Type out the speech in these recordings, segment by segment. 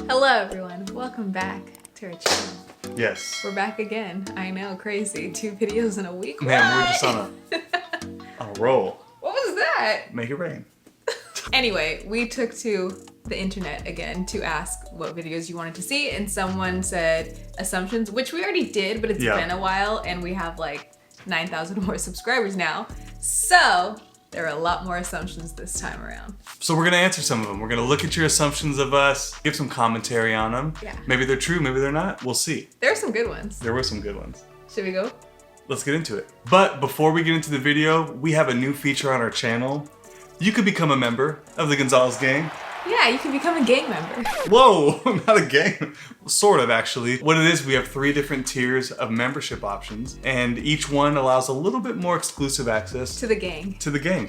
Hello everyone, welcome back to our channel. Yes. We're back again. I know, crazy. 2 videos in a week. Man, what? we're just on a roll. What was that? Make it rain. Anyway, we took to the internet again to ask what videos you wanted to see, and someone said assumptions, which we already did, but it's been a while, and we have like 9,000 more subscribers now. So there are a lot more assumptions this time around. So we're gonna answer some of them. We're gonna look at your assumptions of us, give some commentary on them. Yeah. Maybe they're true, maybe they're not. We'll see. There are some good ones. There were some good ones. Should we go? Let's get into it. But before we get into the video, we have a new feature on our channel. You could become a member of the Gonzales gang. Yeah, you can become a gang member. Whoa, not a gang. Sort of, actually. What it is, we have 3 different tiers of membership options, and each one allows a little bit more exclusive access To the gang.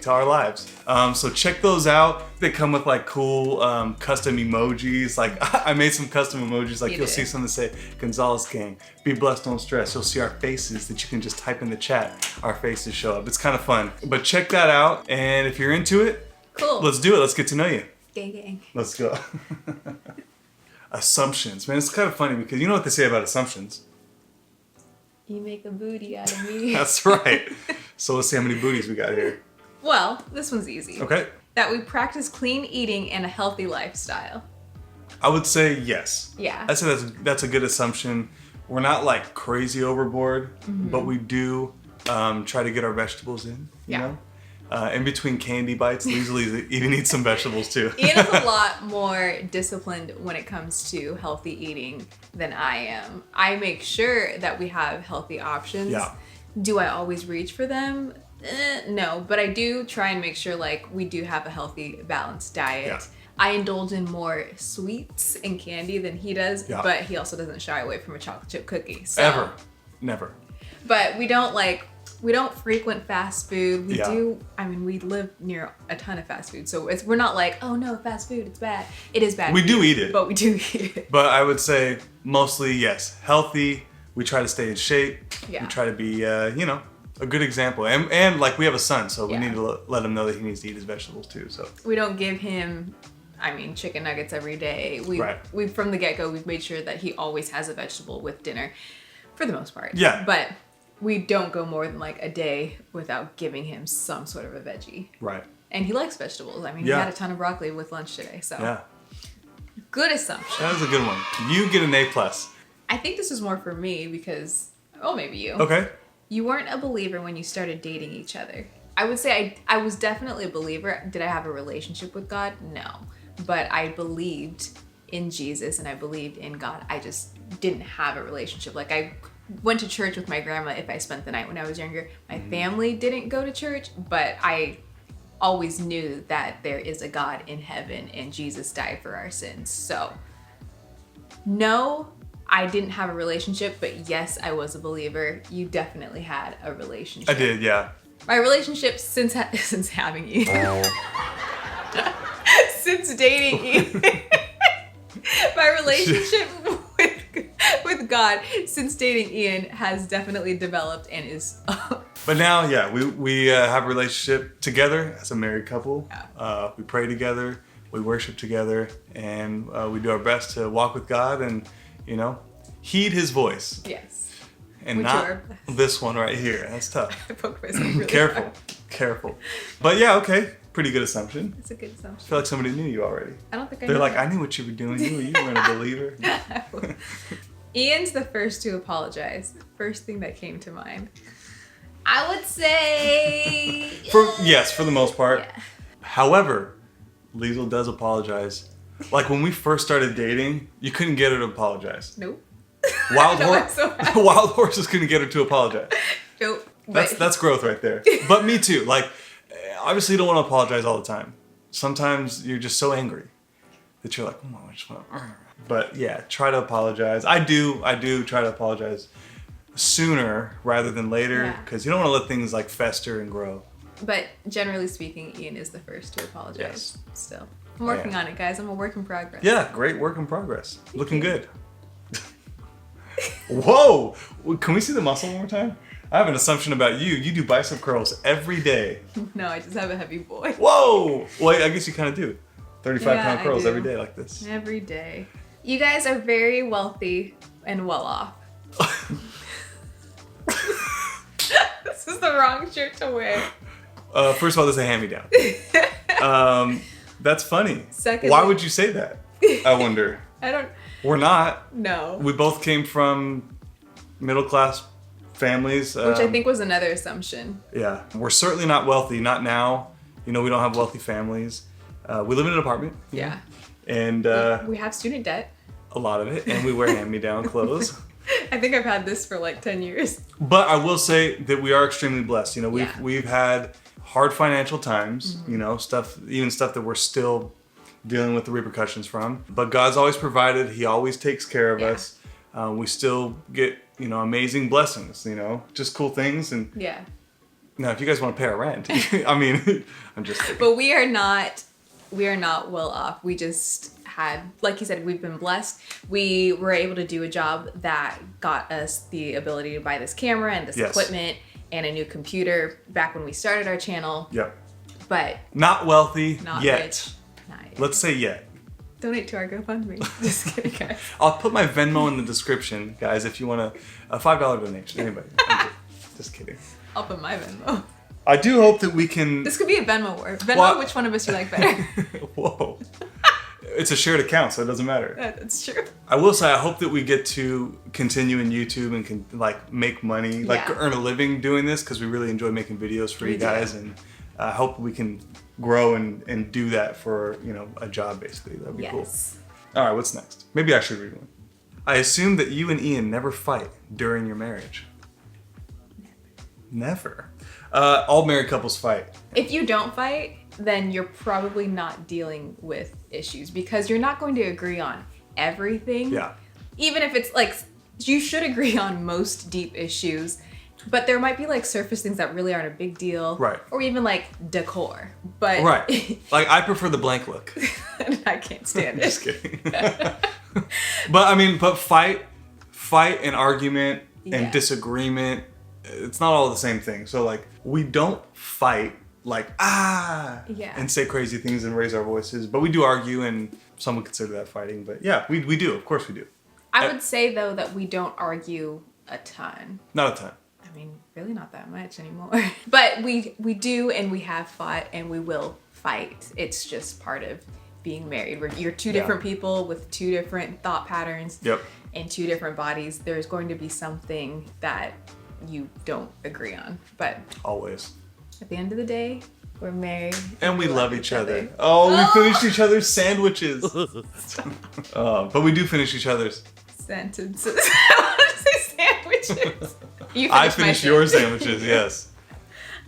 To our lives. So check those out. They come with like cool custom emojis. Like I made some custom emojis. Like you'll see something that say Gonzales gang, be blessed, don't stress. You'll see our faces that you can just type in the chat. Our faces show up. It's kind of fun. But check that out. And if you're into it, cool. Let's do it. Let's get to know you. Gang gang. Let's go. Assumptions. Man, it's kind of funny because you know what they say about assumptions. You make a booty out of me. That's right. So let's see how many booties we got here. Well, this one's easy. Okay. That we practice clean eating and a healthy lifestyle. I would say yes. Yeah. I'd say that's a good assumption. We're not like crazy overboard, but we do try to get our vegetables in, you know? In between candy bites, usually even eat some vegetables too. Ian is a lot more disciplined when it comes to healthy eating than I am. I make sure that we have healthy options. Yeah. Do I always reach for them? No, but I do try and make sure like we do have a healthy, balanced diet. Yeah. I indulge in more sweets and candy than he does, but he also doesn't shy away from a chocolate chip cookie. So. Ever. Never. But we don't frequent fast food. We do, I mean, we live near a ton of fast food. So we're not like, oh no, fast food, it's bad. It is bad. We do eat it. But we do eat it. But I would say mostly, yes, healthy. We try to stay in shape. Yeah. We try to be, you know, a good example. And like we have a son, so we need to let him know that he needs to eat his vegetables too. So we don't give him, I mean, chicken nuggets every day. We from the get-go, we've made sure that he always has a vegetable with dinner for the most part. Yeah. But we don't go more than like a day without giving him some sort of a veggie. Right. And he likes vegetables. I mean, he had a ton of broccoli with lunch today, so. Yeah. Good assumption. That was a good one. You get an A+. I think this is more for me because, oh, maybe you. Okay. You weren't a believer when you started dating each other. I would say I was definitely a believer. Did I have a relationship with God? No. But I believed in Jesus and I believed in God. I just didn't have a relationship. Like I went to church with my grandma if I spent the night when I was younger. My family didn't go to church, but I always knew that there is a God in heaven and Jesus died for our sins. So no, I didn't have a relationship, but yes, I was a believer. You definitely had a relationship. I did, yeah. My relationship since having you, since dating you, my relationship with God since dating Ian has definitely developed and is. But now, yeah, we have a relationship together as a married couple. Yeah. We pray together, we worship together, and we do our best to walk with God and, you know, heed His voice. Yes. And not this one right here. That's tough. I poked myself really Careful, hard. careful. But yeah, okay, pretty good assumption. It's a good assumption. I feel like somebody knew you already. I don't think I They're knew like, that. I knew what you were doing. You weren't a believer. Ian's the first to apologize. First thing that came to mind. I would say... Yes, for the most part. Yeah. However, Liesl does apologize. Like when we first started dating, you couldn't get her to apologize. Nope. Wild So horses couldn't get her to apologize. Nope. That's growth right there. But me too. Like, obviously you don't want to apologize all the time. Sometimes you're just so angry that you're like, oh, I just want to... But yeah, try to apologize. I do try to apologize sooner rather than later because you don't want to let things like fester and grow. But generally speaking, Ian is the first to apologize. Yes. Still. I'm working on it, guys. I'm a work in progress. Yeah, great work in progress. Looking good. Whoa! Can we see the muscle one more time? I have an assumption about you. You do bicep curls every day. No, I just have a heavy boy. Whoa! Well, I guess you kind of do. 35-pound I curls do. every day like this. Every day. You guys are very wealthy and well off. This is the wrong shirt to wear. First of all, this is a hand-me-down. That's funny. Secondly, why would you say that? I wonder. I don't. We're not. No. We both came from middle-class families. Which I think was another assumption. Yeah. We're certainly not wealthy. Not now. You know, we don't have wealthy families. We live in an apartment. Yeah. And we have student debt. a lot of it. And we wear hand-me-down clothes. I think I've had this for like 10 years. But I will say that we are extremely blessed. You know, Yeah. we've had hard financial times, you know, stuff that we're still dealing with the repercussions from. But God's always provided. He always takes care of us. We still get, you know, amazing blessings, you know, just cool things. And Yeah. now, if you guys want to pay our rent, I mean, I'm just kidding. But we are not well off. We just had, like you said, we've been blessed. We were able to do a job that got us the ability to buy this camera and this Yes. equipment and a new computer back when we started our channel. Yep. But Not wealthy not yet. rich. Not yet. Let's say yet. Donate to our GoFundMe. Just kidding, guys. I'll put my Venmo in the description, guys, if you want a $5 donation. Anybody. Just kidding. I'll put my Venmo. I do hope that we can... This could be a Venmo war. Venmo, What? which one of us you like better? Whoa. It's a shared account, so it doesn't matter. That's true. I will say, I hope that we get to continue in YouTube and can like make money, like Yeah. earn a living doing this, because we really enjoy making videos for We you do. guys, and I hope we can grow and do that for, you know, a job basically. That'd be cool. Yes. All right, what's next? Maybe I should read one. I assume that you and Ian never fight during your marriage. Never. All married couples fight. If you don't fight, then you're probably not dealing with issues because you're not going to agree on everything. Yeah. Even if it's like, you should agree on most deep issues, but there might be like surface things that really aren't a big deal. Right. Or even like decor. But Right. Like, I prefer the blank look. I can't stand Just it. kidding. But I mean, but fight and argument Yeah. and disagreement, it's not all the same thing. So like, we don't fight like, Yeah. and say crazy things and raise our voices, but we do argue, and some would consider that fighting. But yeah, we do. Of course we do. I would say though that we don't argue a ton. Not a ton. I mean, really not that much anymore. But we do, and we have fought, and we will fight. It's just part of being married. You're two different people with two different thought patterns. Yep. And two different bodies. There's going to be something that you don't agree on. But Always. at the end of the day, we're married. And we love each other. Oh, we finished each other's sandwiches. But we do finish each other's. Sentences. I want to say sandwiches. You I finished my finished your sandwich. sandwiches, yes.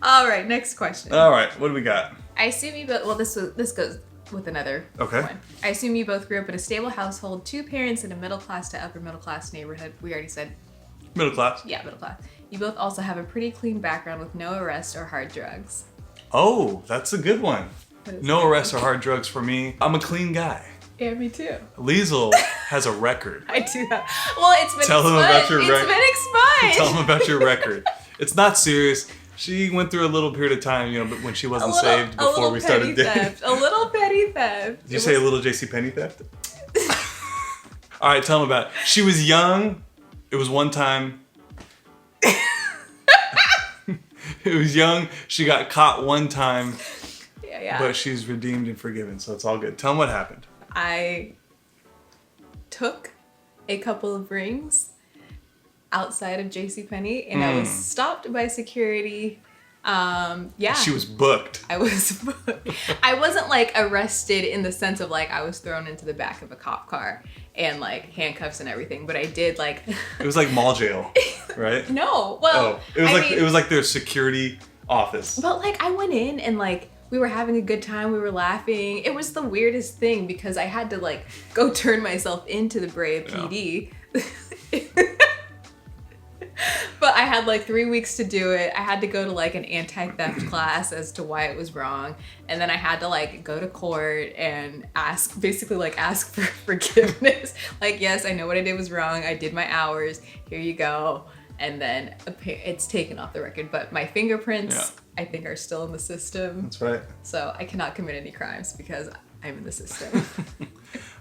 All right, next question. All right, what do we got? I assume you both, well, this goes with another Okay. one. I assume you both grew up in a stable household, two parents in a middle class to upper middle class neighborhood. We already said, Middle class. yeah, middle class. You both also have a pretty clean background with no arrests or hard drugs. Oh, that's a good one. What is No that? arrests or hard drugs for me. I'm a clean guy. Yeah, me too. Liesl has a record. I do have. Well, it's been Tell them expunged. about your It's rec- been expunged. Tell them about your record. It's not serious. She went through a little period of time, you know, but when she wasn't saved before we started dating. theft. A little petty theft. Did you say a little JCPenney theft? All right, tell them about it. She was young. It was one time. It was young. She got caught one time, Yeah. but she's redeemed and forgiven, so it's all good. Tell them what happened. I took a couple of rings outside of JCPenney and I was stopped by security. Yeah. She was booked. I wasn't like arrested in the sense of like I was thrown into the back of a cop car and like handcuffs and everything, but I did like It was like mall jail, right? no. Well, Oh, it was I like mean, it was like their security office. but like I went in and like we were having a good time, we were laughing. It was the weirdest thing because I had to like go turn myself into the Brea PD. But I had like 3 weeks to do it. I had to go to like an anti-theft class as to why it was wrong. And then I had to like go to court and ask for forgiveness. Like, yes, I know what I did was wrong. I did my hours. Here you go. And then it's taken off the record. But my fingerprints, I think, are still in the system. That's right. So I cannot commit any crimes because I'm in the system.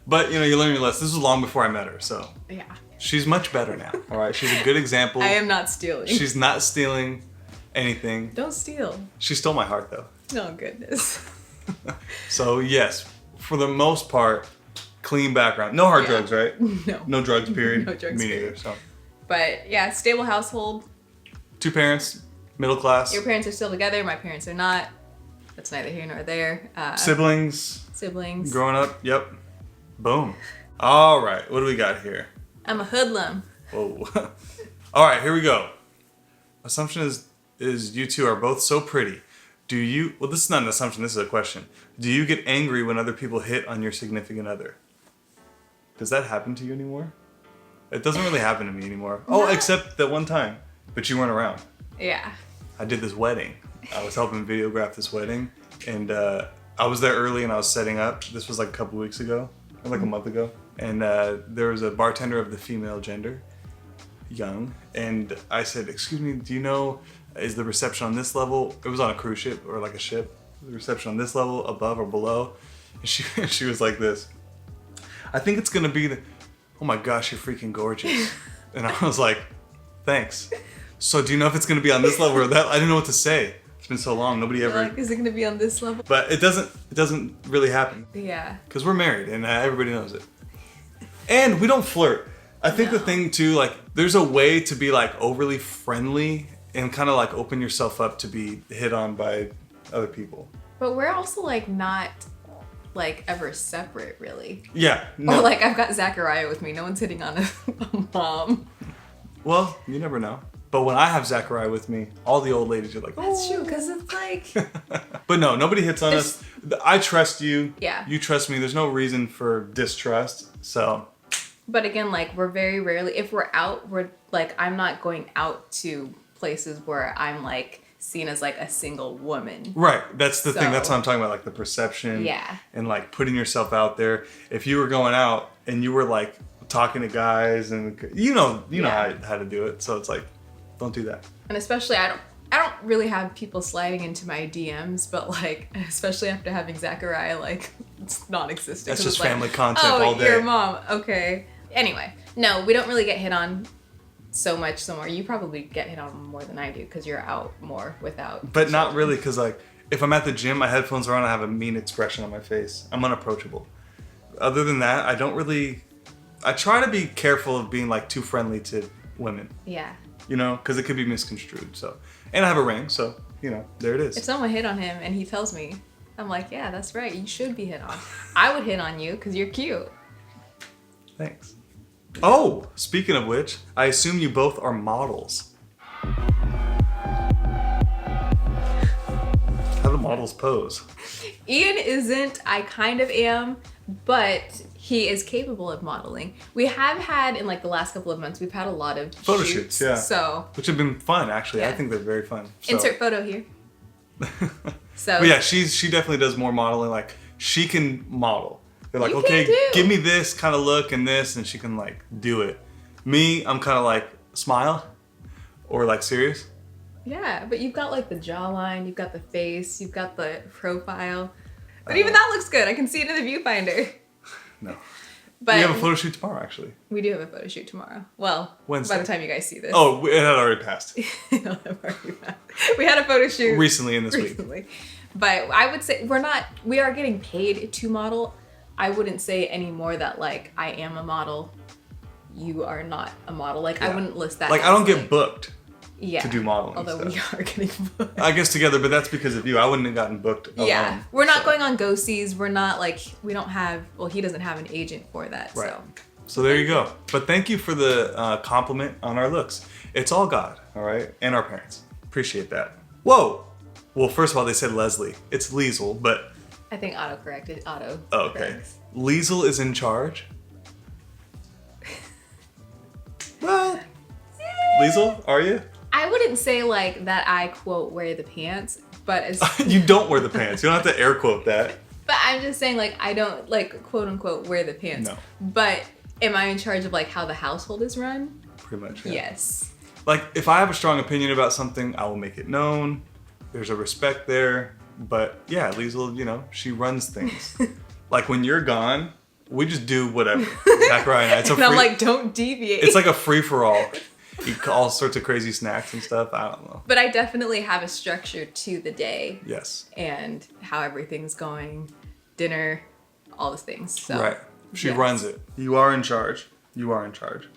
But, you learn your lesson. This was long before I met her, so. Yeah. She's much better now, all right? She's a good example. I am not stealing. She's not stealing anything. Don't steal. She stole my heart, though. Oh, goodness. So, yes, for the most part, clean background. No hard drugs, right? No. No drugs, period. No drugs, Me period. neither, so. But, yeah, stable household. 2 parents, middle class. Your parents are still together. My parents are not. That's neither here nor there. Siblings. Siblings. Growing up, yep. Boom. All right, what do we got here? I'm a hoodlum. Whoa. All right, here we go. Assumption is you two are both so pretty. Do you, well, this is not an assumption, this is a question. Do you get angry when other people hit on your significant other? Does that happen to you anymore? It doesn't really happen to me anymore. No. Oh, except that one time, but you weren't around. Yeah. I did this wedding. I was helping videograph this wedding, and I was there early and I was setting up. This was like a couple weeks ago, or like a month ago. And there was a bartender of the female gender, young, and I said, excuse me, do you know, is the reception on this level? It was on a cruise ship or like a ship. The reception on this level, above or below? And she was like this. I think it's gonna be oh my gosh, you're freaking gorgeous. And I was like, thanks. So do you know if it's gonna be on this level or that? I didn't know what to say. It's been so long, nobody ever. Like, is it gonna be on this level? But it doesn't really happen. Yeah. Because we're married and everybody knows it. And we don't flirt. I think No. the thing too, like, there's a way to be like overly friendly and kind of like open yourself up to be hit on by other people. But we're also like not like ever separate, really. Yeah. No. Or like I've got Zachariah with me. No one's hitting on a mom. Well, you never know. But when I have Zachariah with me, all the old ladies are like, oh. That's true, because it's like. But no, nobody hits on us. I trust you. Yeah. You trust me. There's no reason for distrust. So. But again, like we're very rarely, if we're out, we're like, I'm not going out to places where I'm like seen as like a single woman. Right. That's the thing. So- That's what I'm talking about. Like the perception. Yeah. And like putting yourself out there. If you were going out and you were like talking to guys and you know Yeah. how to do it. So it's like, don't do that. And especially I don't really have people sliding into my DMs, but like especially after having Zachariah, like it's non-existent. That's 'Cause just it's like, family content oh, all day. your mom. Okay. Anyway, no, we don't really get hit on so much more. You probably get hit on more than I do because you're out more without. But not really, because like if I'm at the gym, my headphones are on, I have a mean expression on my face. I'm unapproachable. Other than that, I don't really. I try to be careful of being like too friendly to women. Yeah. Because it could be misconstrued. So, and I have a ring, so there it is. If someone hit on him and he tells me, I'm like, yeah, that's right. You should be hit on. I would hit on you because you're cute. Thanks. Oh, speaking of which, I assume you both are models. How do models pose? Ian isn't. I kind of am, but he is capable of modeling. We have had in like the last couple of months, we've had a lot of Photo shoots, yeah. So Which have been fun, actually. I Yeah. think they're very fun. So. insert photo here. So But yeah, she definitely does more modeling. Like she can model. They're like, You okay, can too. give me this kind of look and this, and she can like do it. Me, I'm kind of like smile, or like serious. yeah, but you've got like the jawline, you've got the face, you've got the profile. But even that looks good. I can see it in the viewfinder. No. But We have a photo shoot tomorrow, actually. we do have a photo shoot tomorrow. Well, Wednesday. by the time you guys see this. Oh, it had already passed We had a photo shoot recently in this week. recently. But I would say we are getting paid to model. I wouldn't say anymore that like I am a model. You are not a model. Like I Yeah. wouldn't list that. Like as, I don't get booked yeah, to do modeling although stuff. we are getting booked. I guess together, but that's because of you. I wouldn't have gotten booked alone. Yeah, we're not so. going on go-sees. We're not like, we don't have, well, he doesn't have an agent for that, Right. so. So there you go. But thank you for the compliment on our looks. It's all God, all right? And our parents. Appreciate that. Whoa! Well, first of all, they said Leslie. It's Liesel, but... I think auto-corrected, auto. Oh, okay. corrects. Liesel is in charge. Well, Liesel, are you? I wouldn't say like that I quote wear the pants, but as, You don't wear the pants. You don't have to air quote that. but I'm just saying like I don't like quote unquote wear the pants. No. But am I in charge of like how the household is run? Pretty much, yeah. Yes. Like, if I have a strong opinion about something, I will make it known. There's a respect there. But yeah, Liesel, she runs things. Like when you're gone, we just do whatever. Zachariah and I. It's a And I'm like, don't deviate. it's like a free-for-all. Eat all sorts of crazy snacks and stuff. I don't know. But I definitely have a structure to the day. Yes. And how everything's going, dinner, all the things. So, Right. She yes. runs it. You are in charge. You are in charge.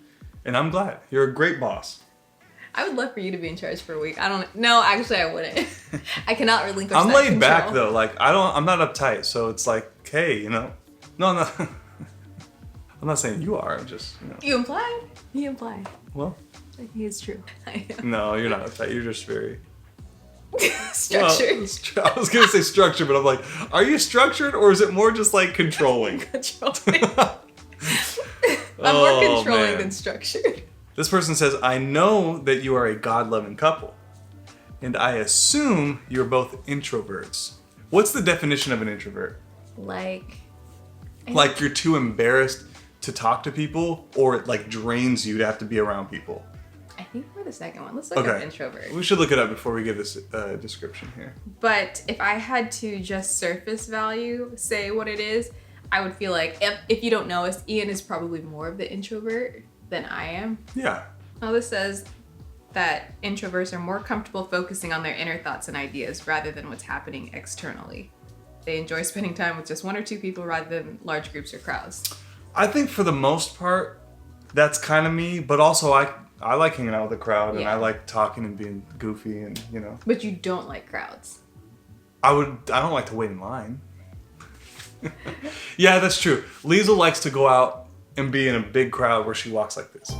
And I'm glad. You're a great boss. I would love for you to be in charge for a week. No, actually I wouldn't. I cannot relinquish I'm that laid control. back though. Like I'm not uptight. So it's like, hey, you know. No, I'm not. I'm not saying you are. I'm just, you know. You implied. You implied. Well. He is true. I am. No, you're not uptight. You're just very Structured. Well, I was gonna say structured, but I'm like, are you structured or is it more just like controlling? Controlling. I'm more Oh, controlling man. than structured. This person says, I know that you are a God-loving couple, and I assume you're both introverts. What's the definition of an introvert? Like You're too embarrassed to talk to people, or it like drains you to have to be around people? I think we're the second one. Let's look up introvert. We should look it up before we give this description here. But if I had to just surface value say what it is, I would feel like if you don't know us, Ian is probably more of the introvert than I am. Yeah. Now this says that introverts are more comfortable focusing on their inner thoughts and ideas rather than what's happening externally. They enjoy spending time with just one or two people rather than large groups or crowds. I think for the most part, that's kind of me, but also I like hanging out with the crowd, and I like talking and being goofy, and you know. But you don't like crowds. I don't like to wait in line. Yeah, that's true. Liesl likes to go out and be in a big crowd where she walks like this.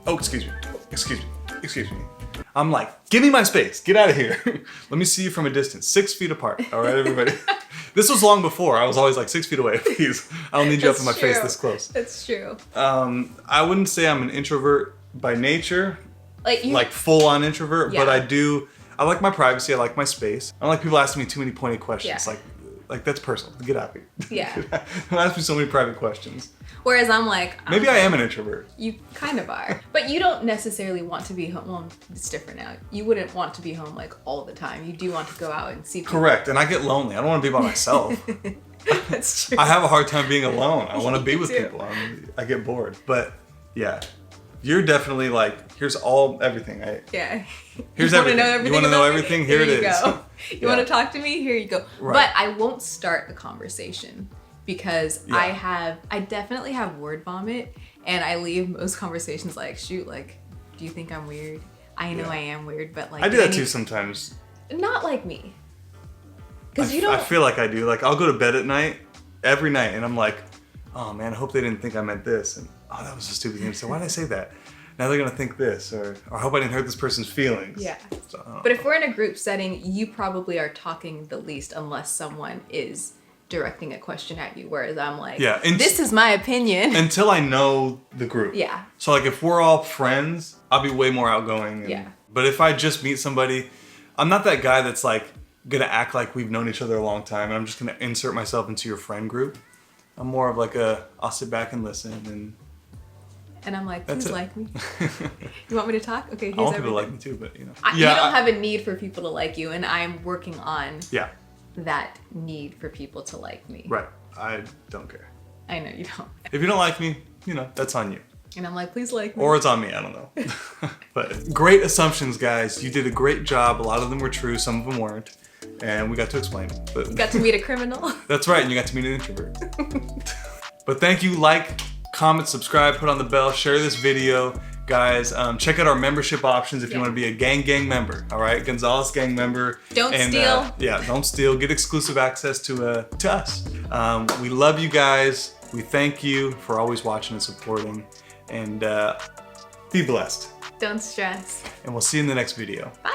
Oh, excuse me. I'm like, give me my space. Get out of here. Let me see you from a distance. 6 feet apart. All right, everybody. This was long before. I was always like 6 feet away. Please. I don't need you up in my face this close. That's true. I wouldn't say I'm an introvert by nature. Like full on introvert, Yeah. but I like my privacy. I like my space. I don't like people asking me too many pointed questions. Yeah. Like that's personal. Get out of here. Yeah. Don't ask me so many private questions. Whereas I'm like, Maybe I am an introvert. You kind of are. But you don't necessarily want to be home. Well, it's different now. You wouldn't want to be home like all the time. You do want to go out and see people. Correct. And I get lonely. I don't want to be by myself. That's true. I have a hard time being alone. I want to be with too. people. I get bored. But yeah, you're definitely like, here's everything. Yeah. Here's You wanna everything. know everything You want to know about me? everything? Here it you is. Go. You Yeah. want to talk to me? Here you go. Right. But I won't start the conversation because Yeah. I definitely have word vomit, and I leave most conversations like, shoot, like, do you think I'm weird? I know Yeah. I am weird, but like I do that too sometimes. Not like me. Because you I don't. feel like I do. Like I'll go to bed at night, every night, and I'm like, oh man, I hope they didn't think I meant this, and oh, that was a stupid thing to say. Why did I say that? Now they're gonna think this, or I hope I didn't hurt this person's feelings. Yeah. So, I don't But if we're in a group setting, you probably are talking the least unless someone is directing a question at you. Whereas I'm like, Yeah, and- this is my opinion. until I know the group. Yeah. So like if we're all friends, I'll be way more outgoing. Yeah. But if I just meet somebody, I'm not that guy that's like gonna act like we've known each other a long time and I'm just gonna insert myself into your friend group. I'm more of like I'll sit back and listen And I'm like, That's please it. like me. You want me to talk? Okay, here's I want people everything. to like me too, but you know. You don't have a need for people to like you, and I'm working on Yeah, that need for people to like me. right. I don't care. I know you don't. If you don't like me, you know, that's on you. And I'm like, please like me. Or it's on me, I don't know. But great assumptions, guys. You did a great job. A lot of them were true, some of them weren't. And we got to explain them. But Got to meet a criminal. that's right, and you got to meet an introvert. But thank you. Like, comment, subscribe, put on the bell, share this video. Guys, check out our membership options if you want to be a gang member. All right, Gonzales gang member. Don't steal. Yeah, don't steal. Get exclusive access to us. We love you guys. We thank you for always watching and supporting. And be blessed. Don't stress. And we'll see you in the next video. Bye.